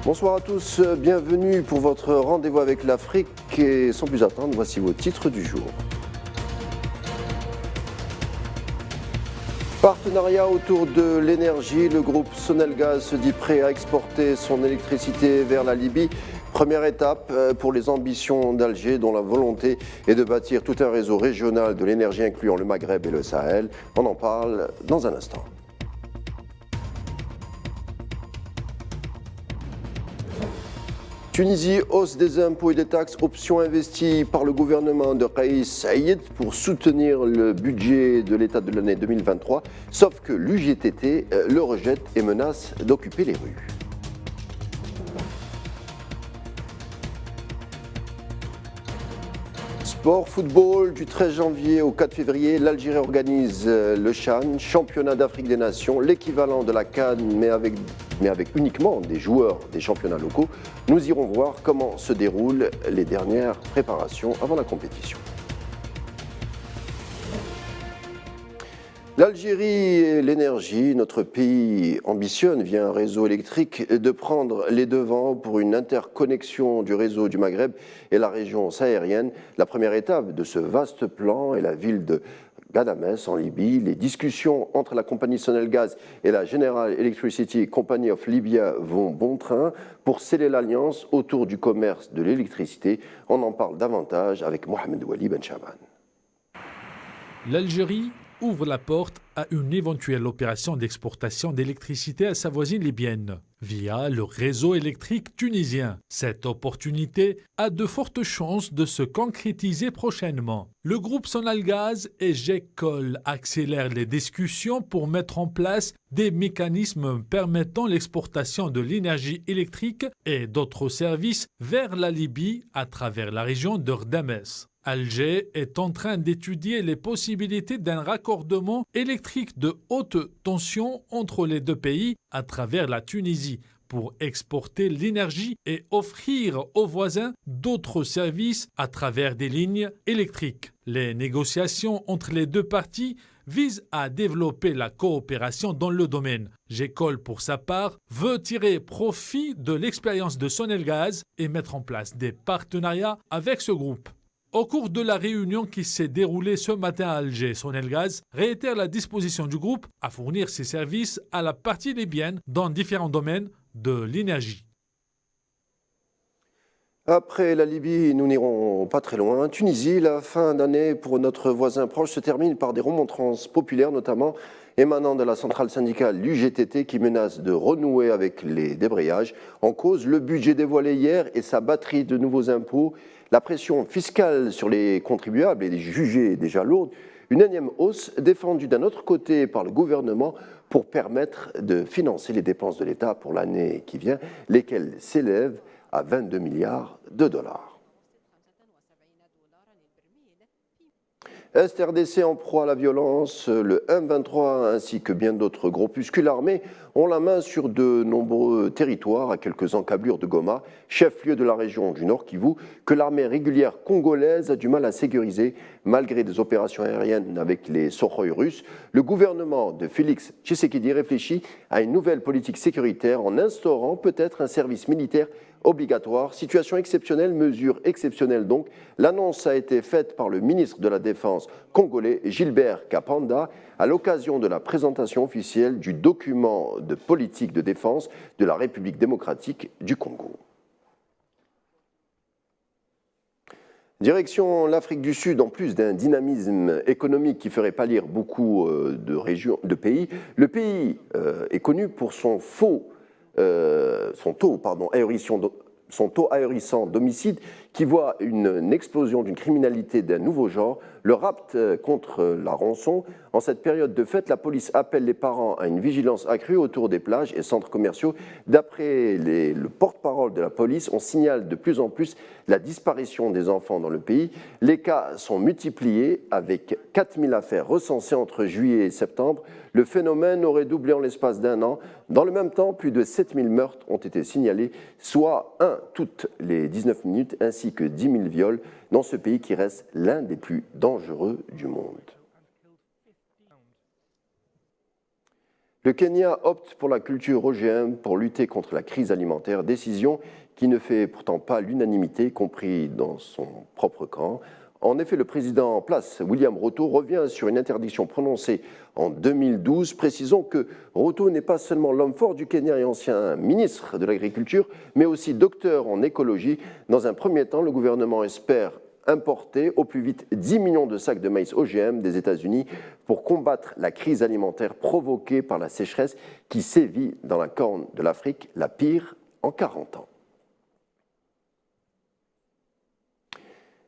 Bonsoir à tous, bienvenue pour votre rendez-vous avec l'Afrique et sans plus attendre, voici vos titres du jour. Partenariat autour de l'énergie, le groupe Sonelgaz se dit prêt à exporter son électricité vers la Libye. Première étape pour les ambitions d'Alger dont la volonté est de bâtir tout un réseau régional de l'énergie incluant le Maghreb et le Sahel. On en parle dans un instant. Tunisie, hausse des impôts et des taxes, option investie par le gouvernement de Kais Saïed pour soutenir le budget de l'État de l'année 2023, sauf que l'UGTT le rejette et menace d'occuper les rues. Sport, football, du 13 janvier au 4 février, l'Algérie organise le CHAN, championnat d'Afrique des Nations, l'équivalent de la CAN, mais avec uniquement des joueurs des championnats locaux. Nous irons voir comment se déroulent les dernières préparations avant la compétition. L'Algérie et l'énergie, notre pays ambitionne via un réseau électrique de prendre les devants pour une interconnexion du réseau du Maghreb et la région saharienne. La première étape de ce vaste plan est la ville de Ghadamès en Libye. Les discussions entre la compagnie Sonelgaz et la General Electricity Company of Libya vont bon train pour sceller l'alliance autour du commerce de l'électricité. On en parle davantage avec Mohamed Wali Ben Chaban. L'Algérie ouvre la porte à une éventuelle opération d'exportation d'électricité à sa voisine libyenne via le réseau électrique tunisien. Cette opportunité a de fortes chances de se concrétiser prochainement. Le groupe Sonelgaz et GECOL accélèrent les discussions pour mettre en place des mécanismes permettant l'exportation de l'énergie électrique et d'autres services vers la Libye à travers la région de Ghadamès. Alger est en train d'étudier les possibilités d'un raccordement électrique de haute tension entre les deux pays à travers la Tunisie pour exporter l'énergie et offrir aux voisins d'autres services à travers des lignes électriques. Les négociations entre les deux parties visent à développer la coopération dans le domaine. GECOL, pour sa part, veut tirer profit de l'expérience de Sonelgaz et mettre en place des partenariats avec ce groupe. Au cours de la réunion qui s'est déroulée ce matin à Alger, Sonelgaz réitère la disposition du groupe à fournir ses services à la partie libyenne dans différents domaines de l'énergie. Après la Libye, nous n'irons pas très loin. Tunisie, la fin d'année pour notre voisin proche se termine par des remontrances populaires, notamment émanant de la centrale syndicale l'UGTT qui menace de renouer avec les débrayages. En cause, le budget dévoilé hier et sa batterie de nouveaux impôts. La pression fiscale sur les contribuables est jugée déjà lourde. Une énième hausse défendue d'un autre côté par le gouvernement pour permettre de financer les dépenses de l'État pour l'année qui vient, lesquelles s'élèvent à 22 milliards de dollars. Est-RDC en proie à la violence, le M23 ainsi que bien d'autres groupuscules armés ont la main sur de nombreux territoires à quelques encablures de Goma, chef-lieu de la région du Nord Kivu, que l'armée régulière congolaise a du mal à sécuriser malgré des opérations aériennes avec les Sukhoi russes. Le gouvernement de Félix Tshisekedi réfléchit à une nouvelle politique sécuritaire en instaurant peut-être un service militaire obligatoire. Situation exceptionnelle, mesure exceptionnelle donc. L'annonce a été faite par le ministre de la Défense congolais Gilbert Kapanda à l'occasion de la présentation officielle du document de politique de défense de la République démocratique du Congo. Direction l'Afrique du Sud, en plus d'un dynamisme économique qui ferait pâlir beaucoup de pays, le pays est connu pour son taux ahurissant d'homicide qui voit une explosion d'une criminalité d'un nouveau genre, le rapt contre la rançon. En cette période de fête, la police appelle les parents à une vigilance accrue autour des plages et centres commerciaux. D'après le porte-parole de la police, on signale de plus en plus la disparition des enfants dans le pays. Les cas sont multipliés avec 4000 affaires recensées entre juillet et septembre. Le phénomène aurait doublé en l'espace d'un an. Dans le même temps, plus de 7000 meurtres ont été signalés, soit un toutes les 19 minutes, ainsi que 10 000 viols dans ce pays qui reste l'un des plus dangereux du monde. Le Kenya opte pour la culture OGM pour lutter contre la crise alimentaire, décision qui ne fait pourtant pas l'unanimité, compris dans son propre camp. En effet, le président en place, William Ruto, revient sur une interdiction prononcée en 2012. Précisons que Ruto n'est pas seulement l'homme fort du Kenya et ancien ministre de l'Agriculture, mais aussi docteur en écologie. Dans un premier temps, le gouvernement espère importer au plus vite 10 millions de sacs de maïs OGM des États-Unis pour combattre la crise alimentaire provoquée par la sécheresse qui sévit dans la corne de l'Afrique, la pire en 40 ans.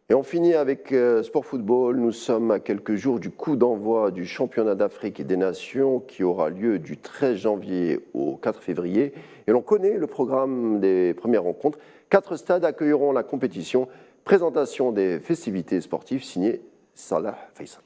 Et on finit avec Sport Football. Nous sommes à quelques jours du coup d'envoi du championnat d'Afrique et des Nations qui aura lieu du 13 janvier au 4 février. Et l'on connaît le programme des premières rencontres. 4 stades accueilleront la compétition. Présentation des festivités sportives signé Salah Faisal.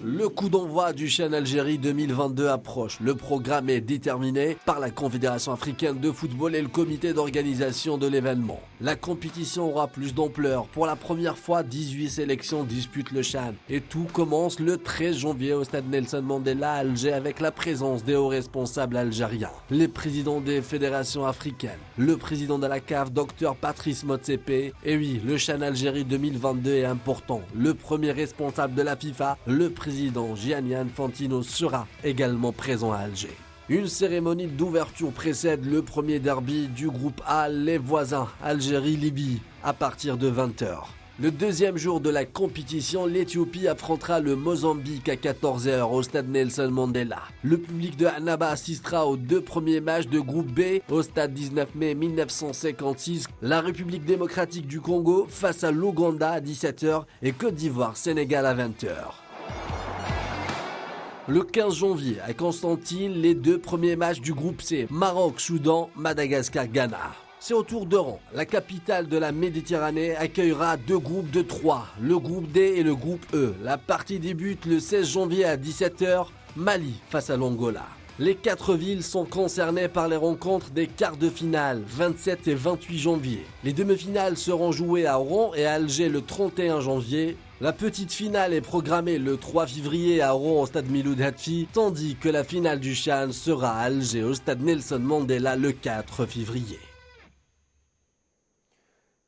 Le coup d'envoi du CHAN Algérie 2022 approche. Le programme est déterminé par la Confédération africaine de football et le comité d'organisation de l'événement. La compétition aura plus d'ampleur. Pour la première fois, 18 sélections disputent le CHAN. Et tout commence le 13 janvier au stade Nelson Mandela à Alger avec la présence des hauts responsables algériens. Les présidents des fédérations africaines, le président de la CAF, Dr Patrice Motsepe. Et oui, le CHAN Algérie 2022 est important. Le premier responsable de la FIFA, le président Gianni Infantino, sera également présent à Alger. Une cérémonie d'ouverture précède le premier derby du groupe A, les voisins Algérie-Libye, à partir de 20h. Le deuxième jour de la compétition, l'Éthiopie affrontera le Mozambique à 14h au stade Nelson Mandela. Le public de Annaba assistera aux 2 premiers matchs de groupe B au stade 19 mai 1956. La République démocratique du Congo face à l'Ouganda à 17h et Côte d'Ivoire-Sénégal à 20h. Le 15 janvier, à Constantine, les 2 premiers matchs du groupe C, Maroc, Soudan, Madagascar, Ghana. C'est au tour d'Oran. La capitale de la Méditerranée accueillera 2 groupes de 3, le groupe D et le groupe E. La partie débute le 16 janvier à 17h, Mali face à l'Angola. Les 4 villes sont concernées par les rencontres des quarts de finale, 27 et 28 janvier. Les demi-finales seront jouées à Oran et à Alger le 31 janvier. La petite finale est programmée le 3 février à Oran au stade Miloud Hatfi, tandis que la finale du CHAN sera à Alger au stade Nelson Mandela le 4 février.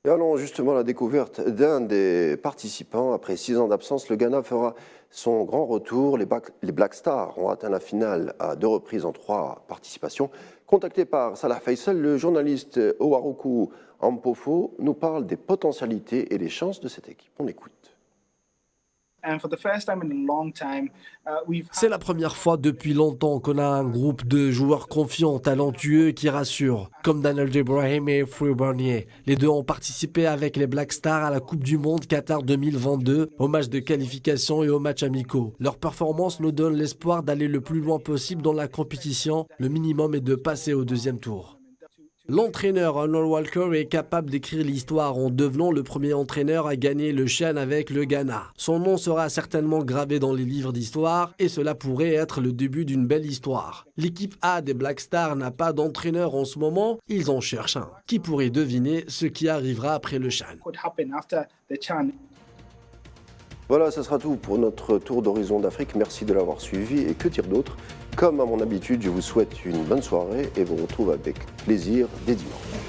Et allons justement à la découverte d'un des participants. Après 6 ans d'absence, le Ghana fera son grand retour. Les Black Stars ont atteint la finale à 2 reprises en 3 participations. Contacté par Salah Faisal, le journaliste Owaruku Ampofo nous parle des potentialités et des chances de cette équipe. On écoute. C'est la première fois depuis longtemps qu'on a un groupe de joueurs confiants, talentueux qui rassurent, comme Daniel Ibrahim et Free Barnier. Les 2 ont participé avec les Black Stars à la Coupe du Monde Qatar 2022, au match de qualification et aux matchs amicaux. Leur performance nous donne l'espoir d'aller le plus loin possible dans la compétition. Le minimum est de passer au 2e tour. L'entraîneur Arnold Walker est capable d'écrire l'histoire en devenant le premier entraîneur à gagner le CHAN avec le Ghana. Son nom sera certainement gravé dans les livres d'histoire et cela pourrait être le début d'une belle histoire. L'équipe A des Black Stars n'a pas d'entraîneur en ce moment, ils en cherchent un. Qui pourrait deviner ce qui arrivera après le CHAN? Voilà, ce sera tout pour notre tour d'horizon d'Afrique. Merci de l'avoir suivi et que dire d'autre? Comme à mon habitude, je vous souhaite une bonne soirée et vous retrouve avec plaisir dès dimanche.